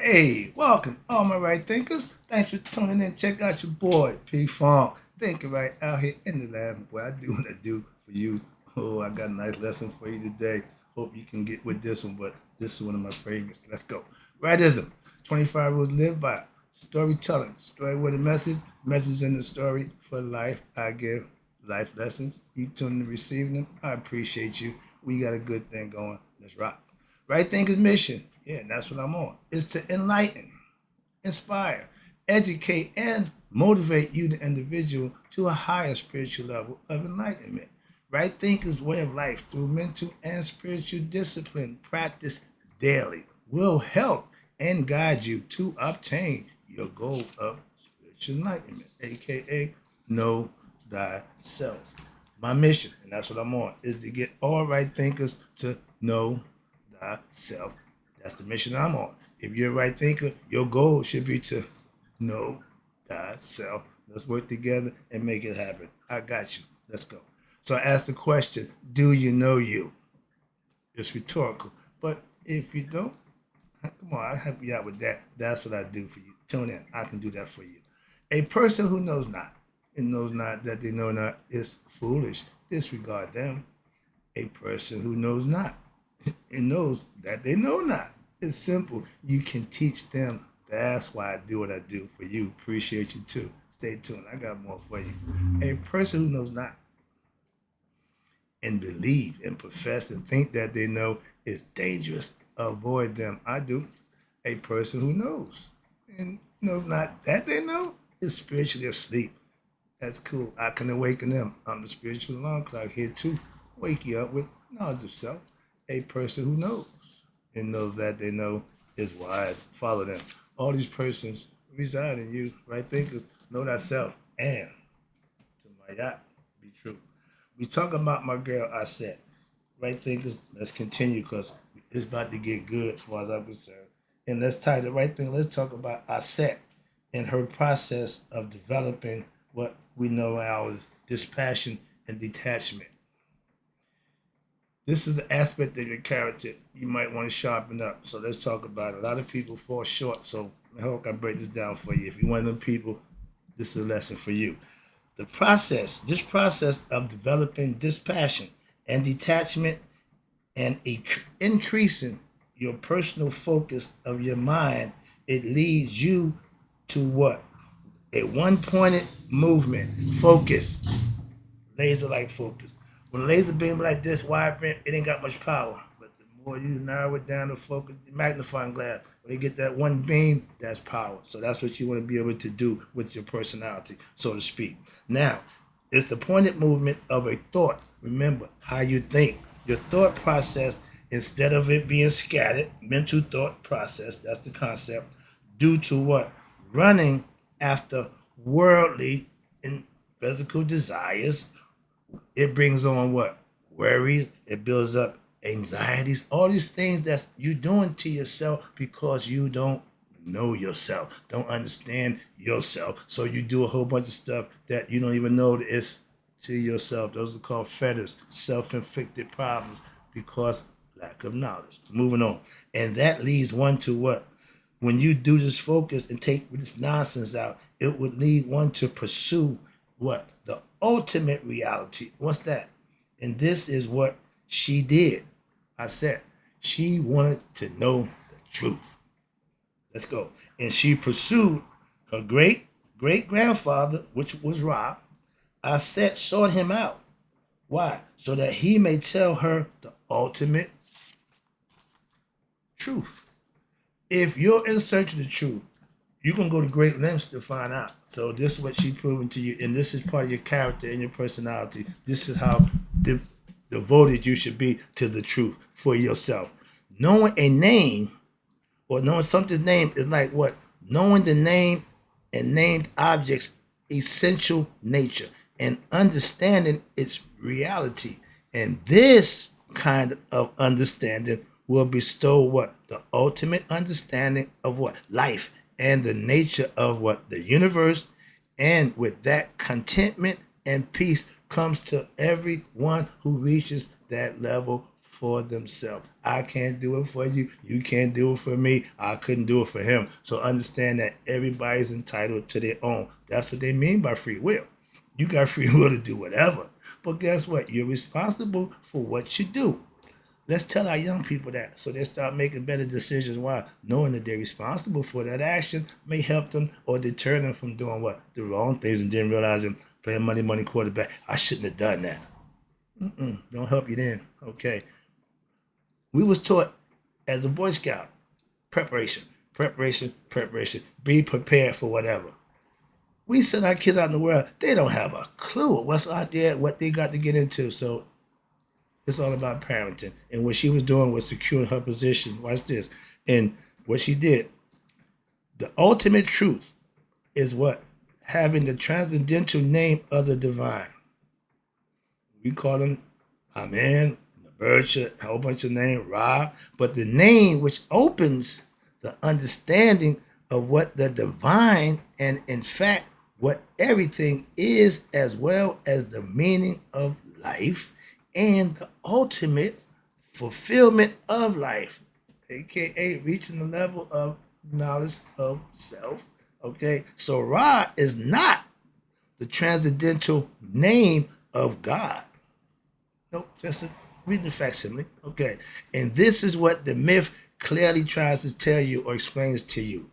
Hey, welcome, all my right thinkers. Thanks for tuning in. Check out your boy, P Funk. Thinking right out here in the lab. Boy, I do what I do for you. Oh, I got a nice lesson for you today. Hope you can get with this one, but this is one of my favorites. Let's go. Rightism. 25 rules to live by. Storytelling. Story with a message. Message in the story for life. I give life lessons. You tuning and receiving them. I appreciate you. We got a good thing going. Let's rock. Right thinking mission. Yeah, that's what I'm on. Is to enlighten, inspire, educate, and motivate you, the individual, to a higher spiritual level of enlightenment. Right thinking's way of life through mental and spiritual discipline practice daily will help and guide you to obtain your goal of spiritual enlightenment, aka know thyself. My mission, and that's what I'm on, is to get all right thinkers to know thyself. That's the mission I'm on. If you're a right thinker, your goal should be to know thyself. Let's work together and make it happen. I got you. Let's go. So I asked the question, do you know you? It's rhetorical. But if you don't, come on, I'll help you out with that. That's what I do for you. Tune in. I can do that for you. A person who knows not and knows not that they know not is foolish. Disregard them. A person who knows not and knows that they know not. It's simple. You can teach them. That's why I do what I do for you. Appreciate you too. Stay tuned. I got more for you. A person who knows not and believe and profess and think that they know is dangerous. Avoid them. I do. A person who knows and knows not that they know is spiritually asleep. That's cool. I can awaken them. I'm the spiritual alarm clock here to wake you up with knowledge of self. A person who knows and knows that they know is wise. Follow them. All these persons reside in you, right thinkers. Know thyself and to my yacht, be true. We talk about my girl Aset. Right thinkers, let's continue because it's about to get good as far as I'm concerned. And let's tie the right thing. Let's talk about Aset and her process of developing what we know now as dispassion and detachment. This is an aspect of your character you might want to sharpen up. So let's talk about it. A lot of people fall short. So I hope I can break this down for you. If you're one of them people, this is a lesson for you. This process of developing dispassion and detachment and increasing your personal focus of your mind, it leads you to what? A one pointed movement, focus, laser like focus. When a laser beam like this, wide beam, it ain't got much power. But the more you narrow it down to focus, magnifying glass, when you get that one beam, that's power. So that's what you want to be able to do with your personality, so to speak. Now, it's the pointed movement of a thought. Remember how you think. Your thought process, instead of it being scattered, mental thought process, that's the concept, due to what? Running after worldly and physical desires, it brings on what? Worries. It builds up anxieties. All these things that you're doing to yourself because you don't know yourself, don't understand yourself. So you do a whole bunch of stuff that you don't even know that it's to yourself. Those are called fetters, self-inflicted problems because lack of knowledge. Moving on. And that leads one to what? When you do this focus and take this nonsense out, it would lead one to pursue what? The ultimate reality. What's that? And this is what she did. I said she wanted to know the truth. Let's go. And she pursued her great grandfather, which was Ra. I said, sought him out. Why? So that he may tell her the ultimate truth. If you're in search of the truth, you can go to great lengths to find out. So this is what she's proven to you, and this is part of your character and your personality. This is how devoted you should be to the truth for yourself. Knowing a name or knowing something's name is like what? Knowing the name and named objects' essential nature and understanding its reality. And this kind of understanding will bestow what? The ultimate understanding of what? Life and the nature of what? The universe. And with that, contentment and peace comes to everyone who reaches that level for themselves. I can't do it for you. You can't do it for me. I couldn't do it for him. So understand that everybody's entitled to their own. That's what they mean by free will. You got free will to do whatever. But guess what? You're responsible for what you do. Let's tell our young people that so they start making better decisions. Why? Knowing that they're responsible for that action may help them or deter them from doing what? The wrong things and then realizing playing money quarterback. I shouldn't have done that. Don't help you then. Okay. We was taught as a Boy Scout, preparation. Be prepared for whatever. We send our kids out in the world, they don't have a clue what's out there, what they got to get into. So it's all about parenting. And what she was doing was securing her position. Watch this. And what she did, the ultimate truth is what? Having the transcendental name of the divine. We call them Amen, Bercha, a whole bunch of names, Ra. But the name which opens the understanding of what the divine and in fact what everything is, as well as the meaning of life and the ultimate fulfillment of life, aka reaching the level of knowledge of self. Okay, so Ra is not the transcendental name of God. Nope, just read the facsimile. Okay, and this is what the myth clearly tries to tell you or explains to you.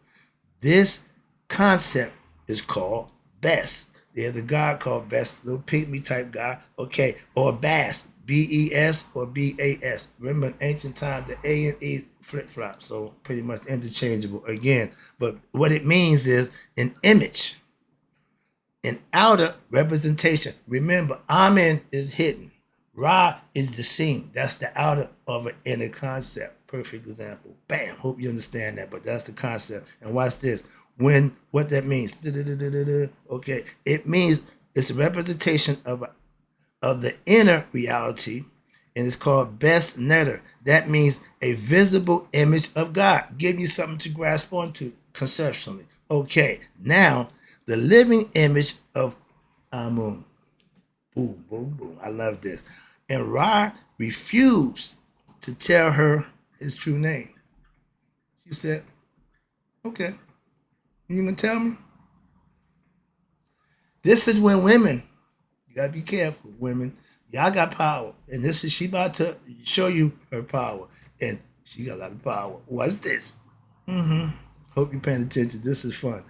This concept is called Bes. There's a god called Bes, little pygmy type guy, okay, or Bas, B-E-S or B-A-S. Remember in ancient times, the A and E flip-flop, so pretty much interchangeable again. But what it means is an image, an outer representation. Remember, Amen is hidden. Ra is the seen. That's the outer of an inner concept. Perfect example. Bam. Hope you understand that, but that's the concept. And watch this. When what that means. Okay. It means it's a representation of the inner reality, and it's called Bes Netter. That means a visible image of God. Give you something to grasp onto conceptually. Okay. Now, the living image of Amun. Boom, boom, boom. I love this. And Ra refused to tell her his true name. She said, okay, you gonna tell me? This is when women, you gotta be careful, women. Y'all got power. And this is she about to show you her power. And she got a lot of power. What's this? Hope you're paying attention. This is fun.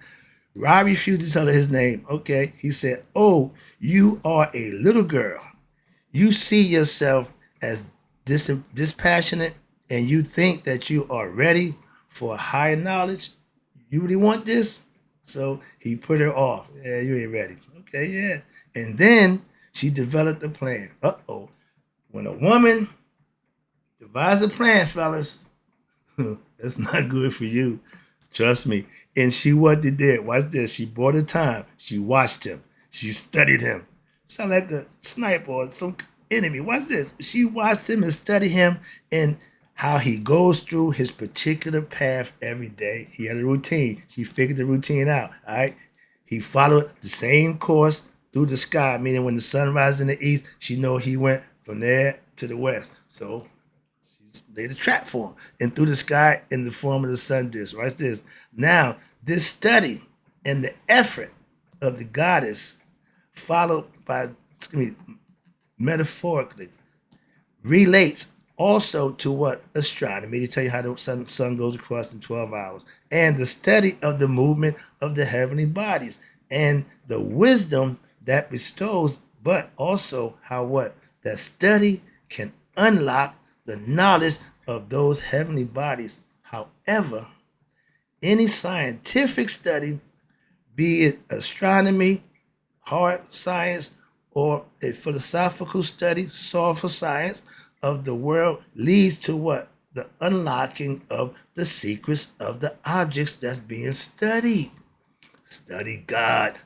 Ra refused to tell her his name. Okay. He said, oh, you are a little girl. You see yourself as dispassionate and you think that you are ready for higher knowledge. You really want this? So he put her off. Yeah, you ain't ready. Okay, yeah. And then she developed a plan. Uh-oh. When a woman devises a plan, fellas, that's not good for you. Trust me. And she what they did. Watch this. She bought her time. She watched him. She studied him. Sound like a sniper or some enemy. Watch this. She watched him and studied him and how he goes through his particular path every day. He had a routine. She figured the routine out. All right. He followed the same course through the sky, meaning when the sun rises in the east, she know he went from there to the west. So laid a trap for him and through the sky in the form of the sun disk. Watch this. Now, this study and the effort of the goddess, followed by, metaphorically, relates also to what? Astronomy, to tell you how the sun goes across in 12 hours, and the study of the movement of the heavenly bodies, and the wisdom that bestows, but also how what? That study can unlock the knowledge of those heavenly bodies. However, any scientific study, be it astronomy, hard science, or a philosophical study, soulful science of the world, leads to what? The unlocking of the secrets of the objects that's being studied. Study God,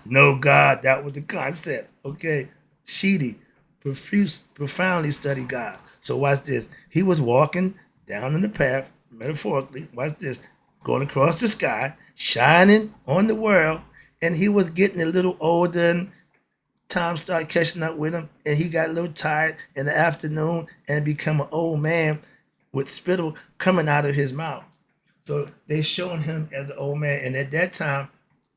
know God. That was the concept. Okay. Sheedy, profoundly study God. So watch this. He was walking down in the path, metaphorically, watch this, going across the sky, shining on the world, and he was getting a little older and time started catching up with him, and he got a little tired in the afternoon and become an old man with spittle coming out of his mouth. So they showing him as an old man, and at that time,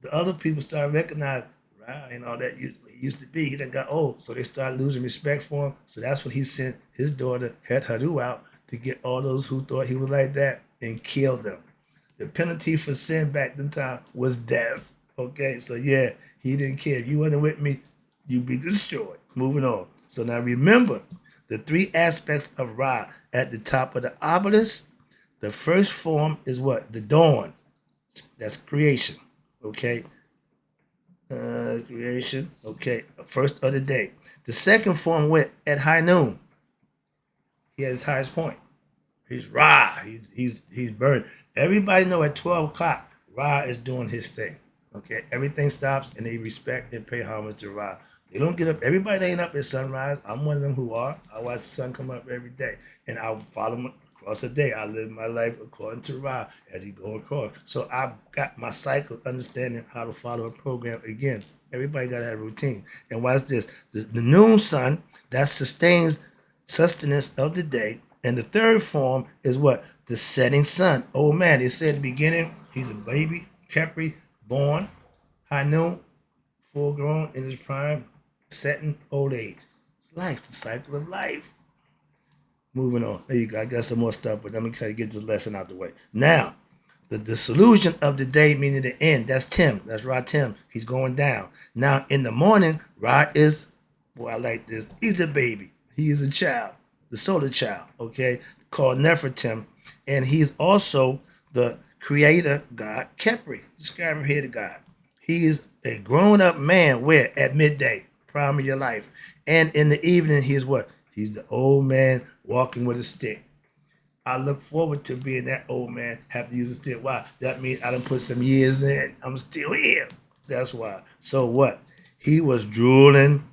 the other people started recognizing, right, and all that he used to be. He done got old, so they started losing respect for him. So that's when he sent his daughter Het Haru out to get all those who thought he was like that and kill them. The penalty for sin back then time was death. Okay, so yeah, he didn't care. If you wasn't with me, you'd be destroyed. Moving on. So now remember the three aspects of Ra at the top of the obelisk. The first form is what? The dawn. That's creation. Okay. Creation. Okay. First of the day. The second form went at high noon. He had his highest point. He's Ra. He's burning. Everybody know at 12 o'clock, Ra is doing his thing. Okay, everything stops and they respect and pay homage to Ra. They don't get up. Everybody ain't up at sunrise. I'm one of them who are. I watch the sun come up every day, and I follow him across the day. I live my life according to Ra as he go across. So I've got my cycle, understanding how to follow a program. Again, everybody got to have a routine. And watch this: the noon sun that sustains sustenance of the day. And the third form is what? The setting sun. Oh man, they said in the beginning, he's a baby, Kepri, born, high noon, full grown in his prime, setting old age. It's life, the cycle of life. Moving on. There you go. I got some more stuff, but let me try to get this lesson out the way. Now, the dissolution of the day, meaning the end, that's Tim. That's Ra Tim. He's going down. Now, in the morning, Ra is, boy, I like this. He's a baby. He is a child, the solar child, okay, called Nefertim. And he's also the creator God, Kepri, the sky-headed God. He is a grown-up man where at midday, prime of your life. And in the evening, he's what? He's the old man walking with a stick. I look forward to being that old man, have to use a stick. Why? That means I done put some years in. I'm still here. That's why. So what? He was drooling,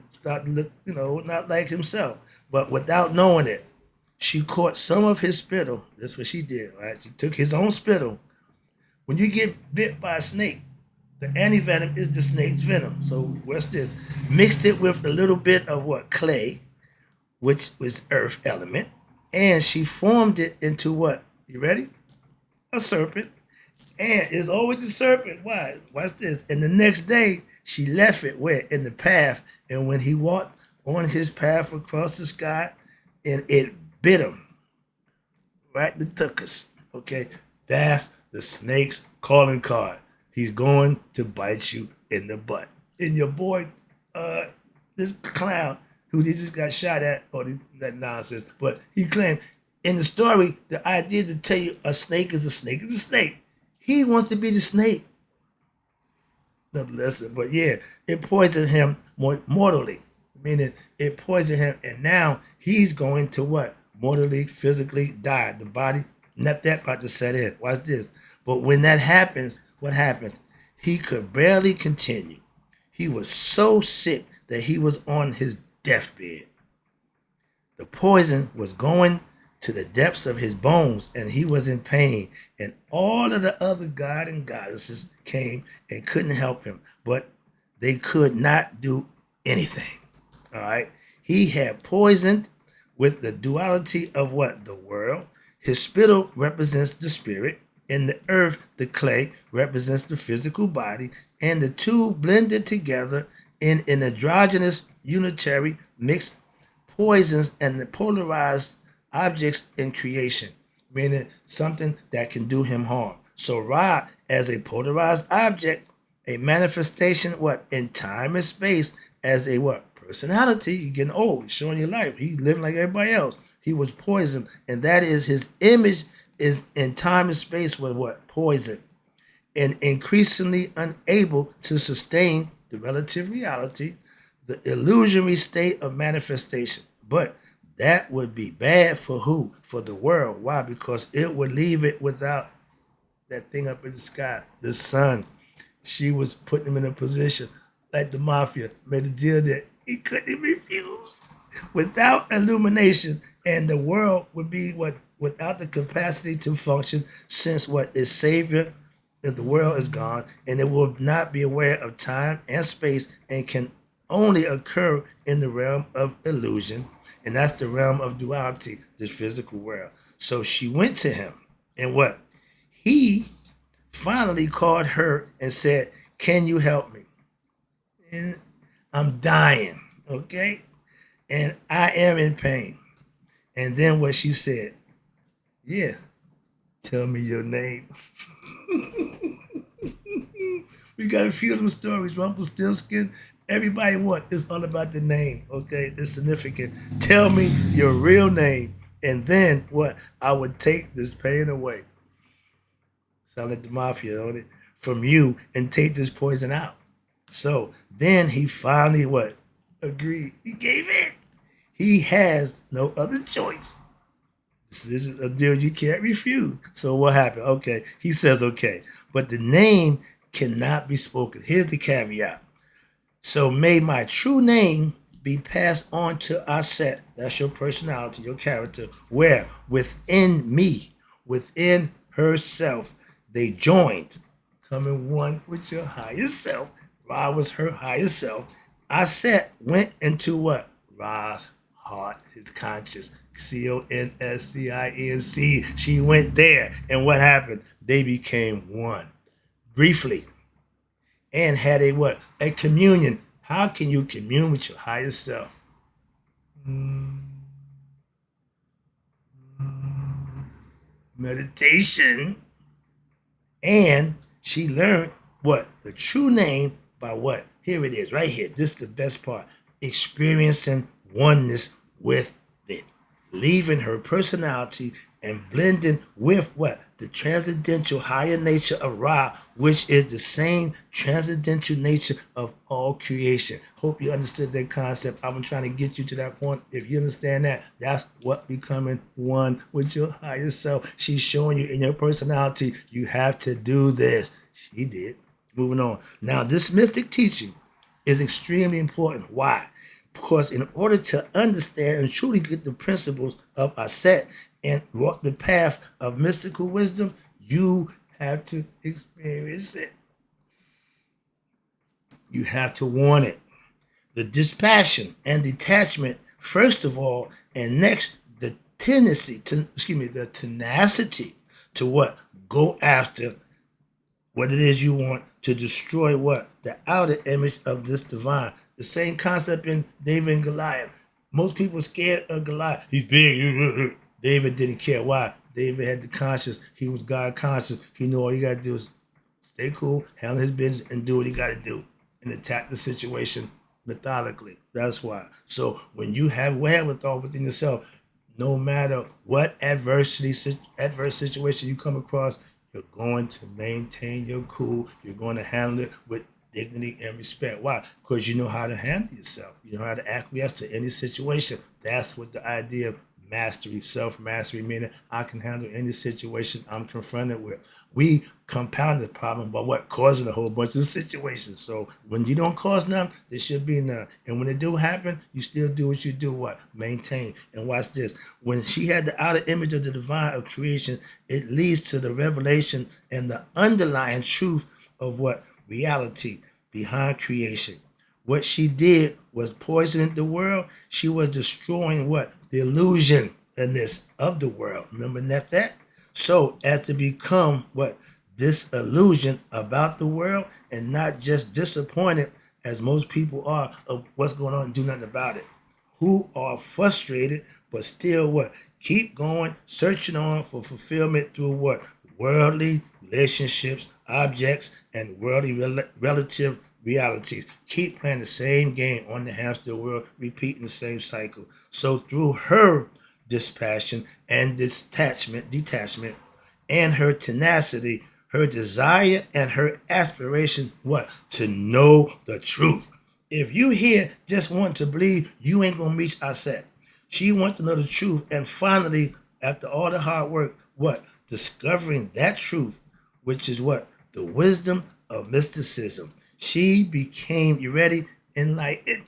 starting to look, not like himself. But without knowing it, she caught some of his spittle. That's what she did, right? She took his own spittle. When you get bit by a snake, the antivenom is the snake's venom. So what's this? Mixed it with a little bit of what? Clay, which was earth element. And she formed it into what? You ready? A serpent. And it's always the serpent. Why? Watch this. And the next day, she left it where? In the path. And when he walked on his path across the sky, and it bit him. Right? The tuchus. Okay? That's the snake's calling card. He's going to bite you in the butt. And your boy, this clown, who they just got shot at, or that nonsense, but he claimed in the story, the idea to tell you a snake is a snake is a snake. He wants to be the snake. Another lesson, but yeah, it poisoned him mortally, meaning it poisoned him, and now he's going to what? Mortally, physically die. The body, not that about to set in. Watch this. But when that happens, what happens? He could barely continue. He was so sick that he was on his deathbed. The poison was going to the depths of his bones, and he was in pain. And all of the other god and goddesses came and couldn't help him, but they could not do anything. All right. He had poisoned with the duality of what? The world. His spittle represents the spirit, and the earth, the clay, represents the physical body, and the two blended together in an androgynous unitary mixed poisons and the polarized objects in creation, meaning something that can do him harm. So Ra, as a polarized object, a manifestation, what? In time and space, as a what? Personality. He's getting old, he's showing your life. He's living like everybody else. He was poisoned, and that is his image is in time and space was what? Poison. And increasingly unable to sustain the relative reality, the illusory state of manifestation. But that would be bad for who? For the world. Why? Because it would leave it without that thing up in the sky, the sun. She was putting him in a position like the mafia made a deal that he couldn't refuse. Without illumination, and the world would be what? Without the capacity to function, since what is savior, that the world is gone, and it will not be aware of time and space, and can only occur in the realm of illusion, and that's the realm of duality, the physical world. So she went to him, and what? He finally called her and said, "Can you help me? And I'm dying, okay? And I am in pain." And then what she said, "Yeah, tell me your name." We got a few of them stories. Rumpelstiltskin. Everybody what? It's all about the name. Okay, it's significant. Tell me your real name, and then what? I would take this pain away. Sound like the mafia, don't it? From you, and take this poison out. So then he finally what? Agreed. He gave in. He has no other choice. This is a deal you can't refuse. So what happened? Okay, he says okay, but the name cannot be spoken. Here's the caveat. So may my true name be passed on to Aset. That's your personality, your character. Where within me, within herself, they joined, coming one with your higher self. Ra was her higher self. Aset went into what? Ra's heart, his conscious. Conscience. She went there. And what happened? They became one. Briefly. And had a what? A communion. How can you commune with your higher self? Meditation. And she learned what? The true name by what? Here it is, right here. This is the best part. Experiencing oneness with it. Leaving her personality and blending with what? The transcendental higher nature of Ra, which is the same transcendental nature of all creation. Hope you understood that concept. I've been trying to get you to that point. If you understand that, that's what becoming one with your higher self. She's showing you in your personality, you have to do this. She did. Moving on. Now, this mystic teaching is extremely important. Why? Because in order to understand and truly get the principles of Aset and walk the path of mystical wisdom, you have to experience it. You have to want it. The dispassion and detachment, first of all, and next, the the tenacity to what? Go after what it is you want to destroy what? The outer image of this divine. The same concept in David and Goliath. Most people are scared of Goliath. He's big. David didn't care. Why? David had the conscience. He was God conscious. He knew all you got to do is stay cool, handle his business, and do what he got to do and attack the situation methodically. That's why. So when you have wherewithal within yourself, no matter what adverse situation you come across, you're going to maintain your cool. You're going to handle it with dignity and respect. Why? Because you know how to handle yourself. You know how to acquiesce to any situation. That's what the idea of mastery, self-mastery, meaning I can handle any situation I'm confronted with. We compound the problem by what? Causing a whole bunch of situations. So when you don't cause none, there should be none. And when it do happen, you still do what you do, what? Maintain. And watch this. When she had the outer image of the divine of creation, it leads to the revelation and the underlying truth of what? Reality behind creation. What she did was poisoning the world. She was destroying what? The illusion in this of the world. Remember that? So as to become what? Disillusioned about the world and not just disappointed as most people are of what's going on and do nothing about it. Who are frustrated but still what? Keep going, searching on for fulfillment through what? Worldly relationships, objects, and worldly relative realities. Keep playing the same game on the hamster wheel, repeating the same cycle. So through her dispassion and detachment, and her tenacity, her desire and her aspiration, what? To know the truth. If you here just want to believe, you ain't gonna reach Aset. She wants to know the truth, and finally, after all the hard work, what? Discovering that truth, which is what? The wisdom of mysticism. She became, you ready? Enlightened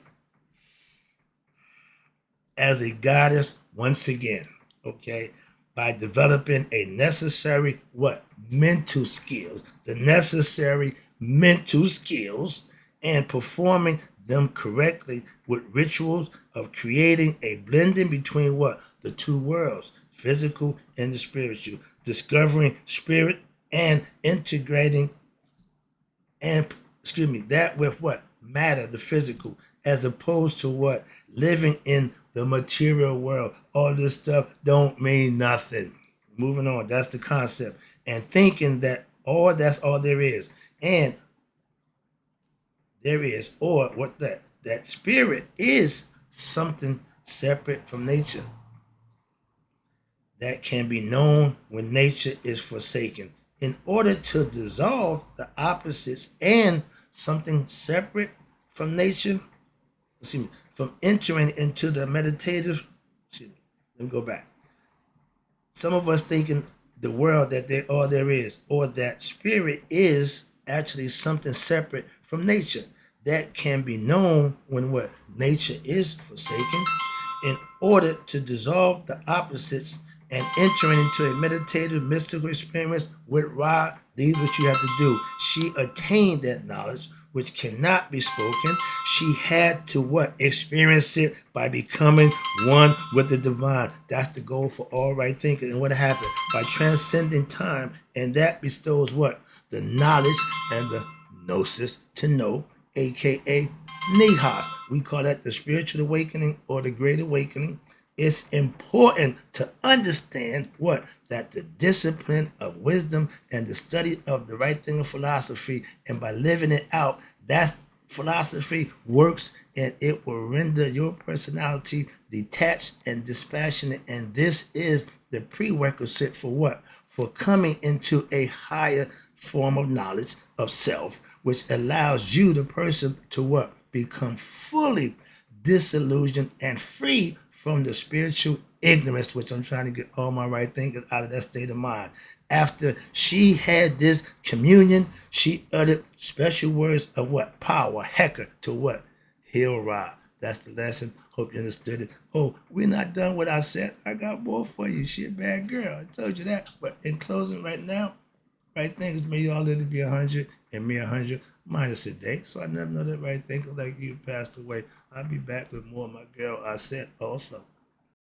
as a goddess once again, okay? By developing a necessary what? The necessary mental skills and performing them correctly with rituals of creating a blending between what? The two worlds, physical and the spiritual, discovering spirit and integrating and that with what? Matter, the physical, as opposed to what? Living in the material world. All this stuff don't mean nothing. Moving on, that's the concept. And thinking that that's all there is. And there is, or what that spirit is something separate from nature that can be known when nature is forsaken. In order to dissolve the opposites and something separate from nature, from entering into the meditative, let me go back. Some of us thinking the world that all there is, or that spirit is actually something separate from nature that can be known when what? Nature is forsaken. In order to dissolve the opposites and entering into a meditative mystical experience with Ra, these what you have to do. She attained that knowledge which cannot be spoken. She had to what? Experience it by becoming one with the divine. That's the goal for all right thinking. And what happened? By transcending time, and that bestows what? The knowledge and the gnosis, to know, aka Nihas. We call that the spiritual awakening or the great awakening. It's important to understand what? That the discipline of wisdom and the study of the right thing of philosophy, and by living it out, that philosophy works and it will render your personality detached and dispassionate. And this is the prerequisite for what? For coming into a higher form of knowledge of self, which allows you, the person, to what? Become fully disillusioned and free from the spiritual ignorance, which I'm trying to get all my right thinkers out of that state of mind. After she had this communion, she uttered special words of what? Power, hecker, to what? Heal Ra. That's the lesson. Hope you understood it. Oh, we're not done with Aset. I got more for you. She a bad girl. I told you that. But in closing right now, right thinkers, may you all live to be 100 and me 100 minus a day. So I never know that right thinker like you passed away. I'll be back with more of my girl Aset also.